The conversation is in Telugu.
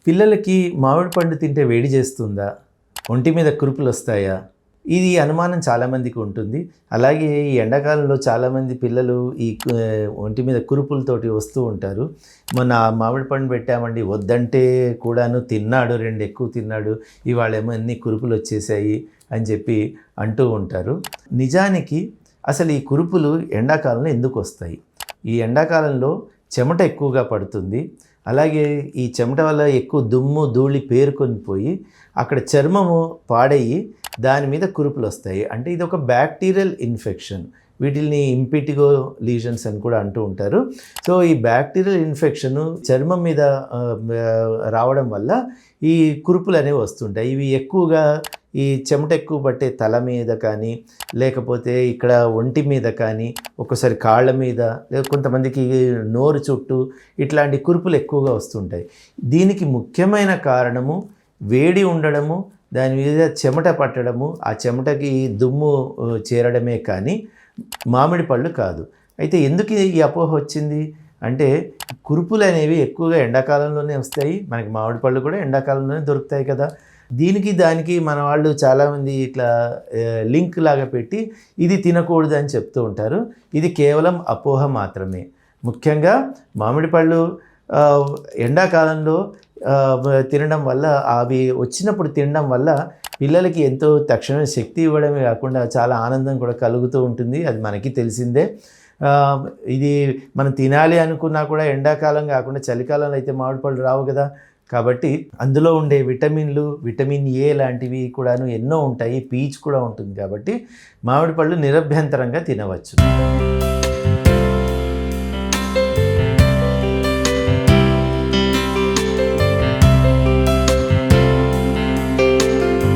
పిల్లలకి మామిడి పండు తింటే వేడి చేస్తుందా? ఒంటి మీద కురుపులు వస్తాయా? ఇది అనుమానం చాలామందికి ఉంటుంది. అలాగే ఈ ఎండాకాలంలో చాలామంది పిల్లలు ఒంటి మీద కురుపులతోటి వస్తూ ఉంటారు. మొన్న మామిడి పండు పెట్టామండి, వద్దంటే కూడాను తిన్నాడు, 2 ఎక్కువ తిన్నాడు, ఇవాళేమో అన్ని కురుపులు వచ్చేసాయి అని చెప్పి అంటూ ఉంటారు. నిజానికి అసలు ఈ కురుపులు ఎండాకాలంలో ఎందుకు వస్తాయి? ఈ ఎండాకాలంలో చెమట ఎక్కువగా పడుతుంది. అలాగే ఈ చెమట వల్ల ఎక్కువ దుమ్ము ధూళి పేరుకొని పోయి అక్కడ చర్మము పాడయ్యి దాని మీద కురుపులు వస్తాయి. అంటే ఇది ఒక బ్యాక్టీరియల్ ఇన్ఫెక్షన్. వీటిని ఇంపిటిగో లీజన్స్ అని కూడా అంటూ ఉంటారు. సో ఈ బ్యాక్టీరియల్ ఇన్ఫెక్షను చర్మం మీద రావడం వల్ల ఈ కురుపులు అనేవి వస్తుంటాయి. ఇవి ఎక్కువగా ఈ చెమట ఎక్కువ పట్టే తల మీద కానీ, లేకపోతే ఇక్కడ ఒంటి మీద కానీ, ఒక్కోసారి కాళ్ళ మీద, లేదా కొంతమందికి నోరు చుట్టూ ఇట్లాంటి కురుపులు ఎక్కువగా వస్తుంటాయి. దీనికి ముఖ్యమైన కారణము వేడి ఉండడము, దాని మీద చెమట పట్టడము, ఆ చెమటకి దుమ్ము చేరడమే కానీ మామిడి పళ్ళు కాదు. అయితే ఎందుకు ఈ అపోహ వచ్చింది అంటే, కురుపులు అనేవి ఎక్కువగా ఎండాకాలంలోనే వస్తాయి. మనకి మామిడి పళ్ళు కూడా ఎండాకాలంలోనే దొరుకుతాయి కదా. దీనికి దానికి మన వాళ్ళు చాలామంది ఇట్లా లింక్ లాగా పెట్టి ఇది తినకూడదు అని చెప్తూ ఉంటారు. ఇది కేవలం అపోహ మాత్రమే. ముఖ్యంగా మామిడి పళ్ళు ఎండాకాలంలో తినడం వల్ల, అవి వచ్చినప్పుడు తినడం వల్ల పిల్లలకి ఎంతో తక్షణమే శక్తి ఇవ్వడమే కాకుండా చాలా ఆనందం కూడా కలుగుతూ ఉంటుంది. అది మనకి తెలిసిందే. ఇది మనం తినాలి అనుకున్నా కూడా ఎండాకాలం కాకుండా చలికాలంలో అయితే మామిడి పళ్ళు రావు కదా. కాబట్టి అందులో ఉండే విటమిన్లు, విటమిన్ ఏ లాంటివి కూడాను ఎన్నో ఉంటాయి. పీచు కూడా ఉంటుంది. కాబట్టి మామిడి పళ్ళు నిరభ్యంతరంగా తినవచ్చు.